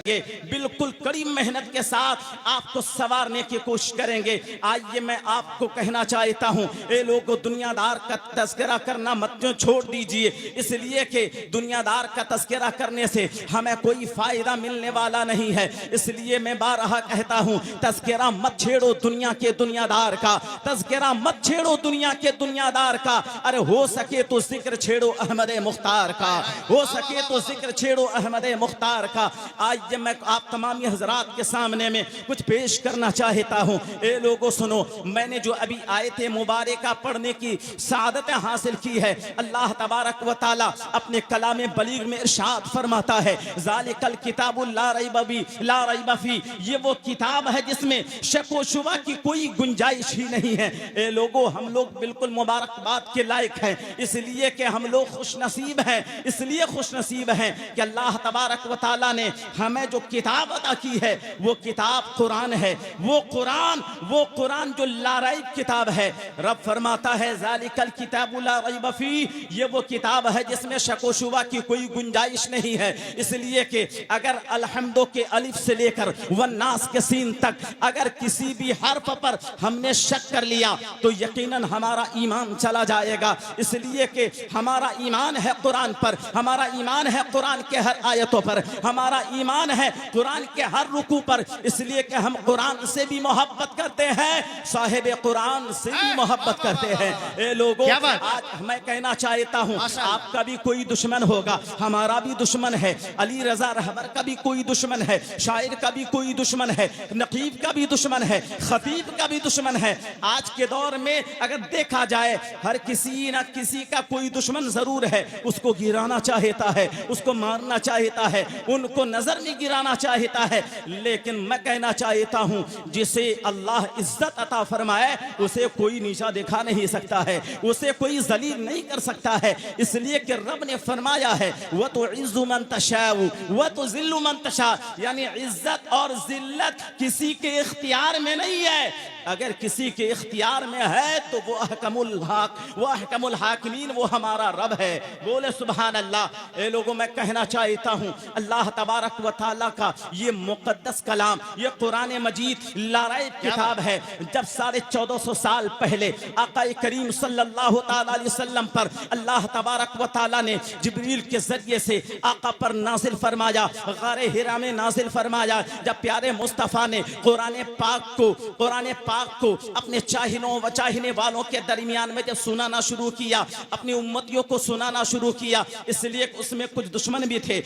करेंगे, बिल्कुल कड़ी मेहनत के साथ आपको संवारने की कोशिश करेंगे। आइए मैं आपको कहना चाहता हूँ, ये लोगों दुनियादार का तस्करा करना मत छोड़ दीजिए, इसलिए कि दुनियादार का तस्करा करने से हमें कोई फायदा मिलने वाला नहीं है। इसलिए मैं बारहा कहता हूँ, तस्करा मत छेड़ो दुनिया के दुनियादार का, तस्करा मत छेड़ो दुनिया के दुनियादार का। अरे हो सके तो जिक्र छेड़ो अहमद मुख्तार का, हो सके तो जिक्र छेड़ो अहमद मुख्तार का। आज मैं आप तमाम हजरात के सामने में कुछ पेश करना चाहता हूँ। ए लोगों सुनो, मैंने जो अभी आयत मुबारका पढ़ने की सादत हासिल की है, अल्लाह तबारक व तआला अपने कलाम बलीग में इरशाद फरमाता है, ज़ालिकल किताबुल ला रैब फी, ये वो किताब है जिसमें शक व शुबा की कोई गुंजाइश ही नहीं है। ए लोगों, हम लोग बिल्कुल मुबारकबाद के लायक हैं, इसलिए कि हम लोग खुश नसीब हैं, इसलिए खुश नसीब हैं कि अल्लाह तबारक व तआला ने हमें जो किताब अता की है वो किताब कुरान है। वो कुरान जो लारैब किताब है। रब फरमाता है, ज़ालिकल किताबु ला रैब फी, ये वो किताब है जिसमें शक व शुबा की कोई गुंजाइश नहीं है। इसलिए कि अगर अलहम्दो के अलिफ से लेकर वन्नास के सीन तक अगर किसी भी हर्फ पर हमने शक कर लिया तो यकीनन हमारा ईमान चला जाएगा। इसलिए कि हमारा ईमान है कुरान पर, हमारा ईमान है कुरान के हर आयतों पर, हमारा ईमान है कुरान के हर रुकू पर। इसलिए कि हम कुरान से भी मोहब्बत करते हैं, साहिब कुरान से भी मोहब्बत करते हैं। ए लोगों, आज मैं कहना चाहता हूँ, आपका भी कोई दुश्मन होगा, हमारा भी दुश्मन है, अली रजा रहबर का भी कोई दुश्मन है, शायर का भी कोई दुश्मन है, नकीब का भी दुश्मन है, खतीब का भी दुश्मन है। आज के दौर में अगर देखा जाए, हर किसी न किसी का कोई दुश्मन जरूर है, उसको गिराना चाहता है, उसको मारना चाहता है, उनको नजर में गिराना चाहता है। लेकिन मैं कहना चाहता हूं, जिसे अल्लाह इज्जत अता फरमाए उसे कोई नीचा दिखा नहीं सकता है, उसे कोई जलील नहीं कर सकता है। इसलिए कि रब ने फरमाया है, वह तो इज्जु मन तशाउ वह तो जिल्लु मन तशा, यानी इज्जत और जिल्लत किसी के इख्तियार में नहीं है। अगर किसी के इख्तियार में है तो वो अहकमुल हाकिमीन, वो हमारा रब है। बोले सुभान अल्लाह। ए लोगों, मैं कहना चाहता हूँ, अल्लाह तबारक व तआला का ये मुक़द्दस कलाम, ये कुरान मजीद लारैब किताब है। जब 1450 साल पहले आका करीम सल्लल्लाहु तआला अलैहि वसल्लम पर अल्लाह तबारक व तआला ने जिब्रील के जरिए से आका पर नाजिल फरमाया, गारे हिरा में नाजिल फरमाया। जब प्यारे मुस्तफ़ा ने कुरान पाक को अपने चाहिनों व चाहने वालों के दरमियान में जब सुनाना शुरू किया, अपनी उम्मतियों को सुनाना शुरू किया, इसलिए उसमें कुछ दुश्मन भी थे,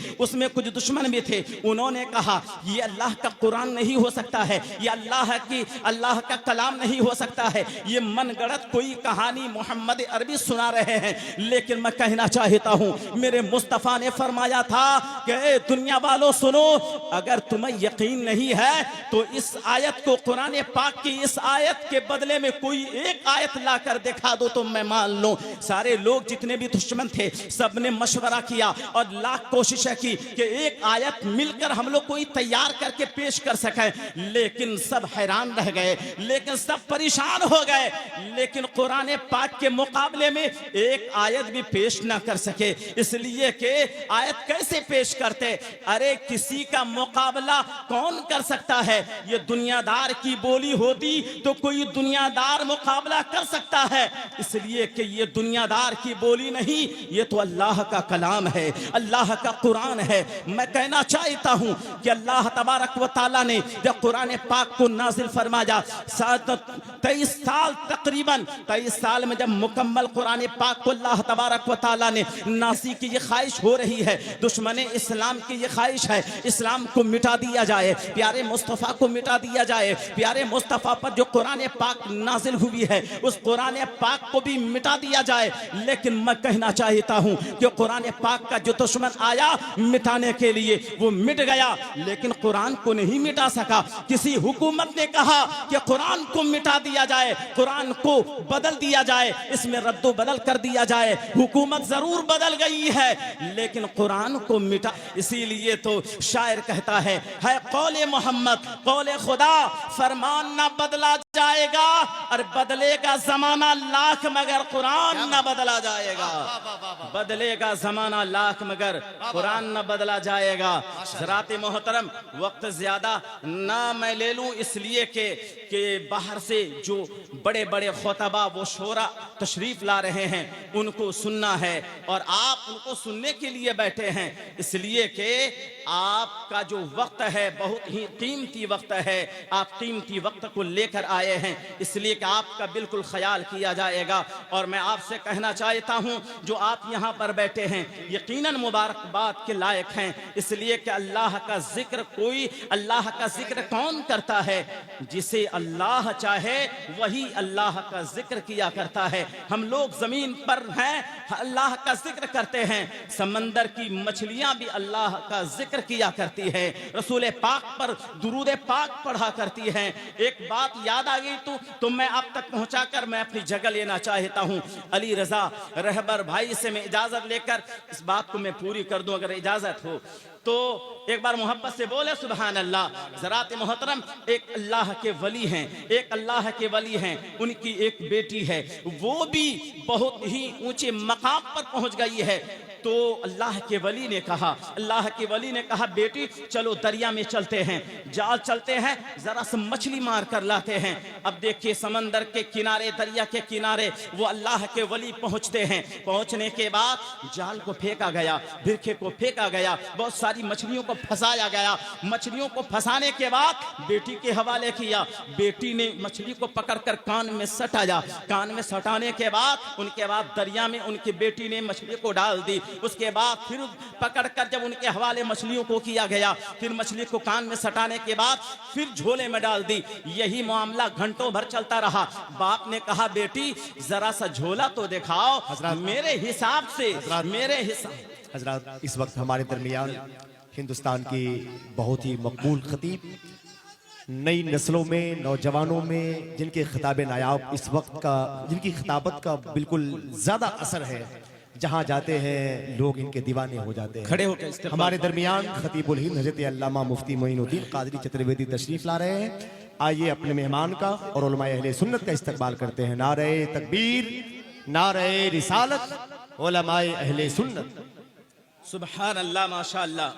भी थे। उन्होंने कहा, ये अल्लाह का कुरान नहीं हो सकता है, ये अल्लाह का कलाम नहीं हो सकता है, ये मनगढ़ंत कोई कहानी मोहम्मद अरबी सुना रहे हैं। लेकिन मैं कहना चाहता हूँ, मेरे मुस्तफ़ा ने फरमाया था कि दुनिया वालों सुनो, अगर तुम्हें यकीन नहीं है तो इस आयत को, कुरान पाक की इस आयत के बदले में कोई एक आयत लाकर दिखा दो तो मैं मान लूं। सारे लोग जितने भी दुश्मन थे, सबने मशवरा किया और लाख कोशिशें की कि एक आयत मिलकर हम लोग कोई तैयार करके पेश कर सकें, लेकिन सब हैरान रह गए, लेकिन सब परेशान हो गए। लेकिन कुरान पाक के मुकाबले में एक आयत भी पेश ना कर सके। इसलिए कि आयत कैसे पेश करते? अरे किसी का मुकाबला कौन कर सकता है? ये दुनियादार की बोली होती तो कोई दुनियादार मुकाबला कर सकता है। इसलिए कि ये दुनियादार की बोली नहीं, ये तो अल्लाह का कलाम है, अल्लाह का कुरान है। मैं कहना चाहता हूं कि अल्लाह तबारक व तआला ने जब कुरान पाक को नाजिल फरमाया, 23 साल तकरीबन 23 साल में जब मुकम्मल कुरान पाक को अल्लाह तबारक व तआला ने नासी की ये ख्वाहिश हो रही है, दुश्मन इस्लाम की ये ख्वाहिश है, इस्लाम को मिटा दिया जाए, प्यारे मुस्तफ़ा को मिटा दिया जाए, प्यारे मुस्तफ़ा पर जो कुरान पाक नाजिल हुई है उस कुरान पाक को भी मिटा दिया जाए। लेकिन मैं कहना चाहता हूं कि कुरान पाक का जो दुश्मन आया मिटाने के लिए, वो मिट गया, लेकिन कुरान को नहीं मिटा सका। किसी हुकूमत ने कहा कि कुरान को मिटा दिया जाए, कुरान को बदल दिया जाए, इसमें रद्दो बदल कर दिया जाए। हुकूमत जरूर बदल गई है, लेकिन कुरान को मिटा। इसीलिए तो शायर कहता है कौले मोहम्मद कौले खुदा, फरमान ना बदला जाएगा और बदलेगा जमाना लाख मगर कुरान न बदला जाएगा। बदलेगा जमाना लाख मगर कुरान न बदला जाएगा। ज़रात मोहतरम, वक्त ज्यादा ना मैं ले लूं इसलिए कि बाहर से जो बड़े बड़े खुतबा वो शोरा तशरीफ ला रहे हैं उनको सुनना है और आप उनको सुनने के लिए बैठे हैं, इसलिए कि आपका जो वक्त है बहुत ही कीमती वक्त है। आप कीमती वक्त को लेकर आए हैं, इसलिए कि आपका बिल्कुल ख्याल किया जाएगा। और मैं आपसे कहना चाहता हूं, जो आप यहां पर बैठे हैं यकीनन मुबारकबाद के लायक हैं, इसलिए कि अल्लाह का जिक्र अल्लाह का जिक्र कौन करता है? जिसे अल्लाह चाहे वही अल्लाह का जिक्र किया करता है। हम लोग जमीन पर हैं, अल्लाह का जिक्र करते हैं। समंदर की मछलियां भी अल्लाह का जिक्र किया करती है, रसूल पाक पर दुरूद पाक पढ़ा करती हैं। एक बात याद आ गई तो मैं आप तक पहुंचाकर मैं अपनी जगह लेना चाहता हूं। अली रजा रहबर भाई से मैं इजाजत लेकर इस बात को मैं पूरी कर दूं, अगर इजाजत हो तो एक बार मोहब्बत से बोले सुभान अल्लाह। ज़रात मोहतरम, एक अल्लाह के वली हैं, एक अल्लाह के वली हैं, उनकी एक बेटी है, वो भी बहुत ही ऊंचे मकाम पर पहुंच गई है। तो अल्लाह के वली ने कहा बेटी चलो दरिया में चलते हैं, जाल चलते हैं, जरा से मछली मार कर लाते हैं। अब देखिए समंदर के किनारे, दरिया के किनारे वो अल्लाह के वली पहुंचते हैं। पहुंचने के बाद जाल को फेंका गया, भिरखे को फेंका गया, बहुत सारी मछलियों को फंसाया गया। मछलियों को फंसाने के बाद बेटी के हवाले किया। बेटी ने मछली को पकड़कर कान में सटाया। कान में सटाने के बाद उनके बाद दरिया में उनकी बेटी ने मछली को डाल दी। उसके बाद फिर पकड़कर जब उनके हवाले मछलियों को किया गया, फिर मछली को कान में सटाने के बाद फिर झोले में डाल दी। यही मामला घंटों भर चलता रहा। बाप ने कहा बेटी जरा सा झोला तो दिखाओ, मेरे हिसाब से हजरत इस वक्त हमारे दरमियान हिंदुस्तान की बहुत ही मकबूल खतीब, नई नस्लों में, नौजवानों में जिनके खिताब नायाब इस वक्त का, जिनकी खिताबत का बिल्कुल ज्यादा असर है, जहां जाते हैं लोग इनके दीवाने हो जाते हैं। खड़े होकर हमारे दरमियान खतीबुल हिंद हज़रत अल्लामा मुफ्ती मोइनुद्दीन कादरी चतुर्वेदी तशरीफ ला रहे हैं। आइए अपने मेहमान का और उलमाए अहले सुन्नत का इस्तकबाल करते हैं। नारे तकबीर, नारे रिसालत, उलमाए अहले सुन्नत। सुभान अल्लाह, माशा अल्लाह।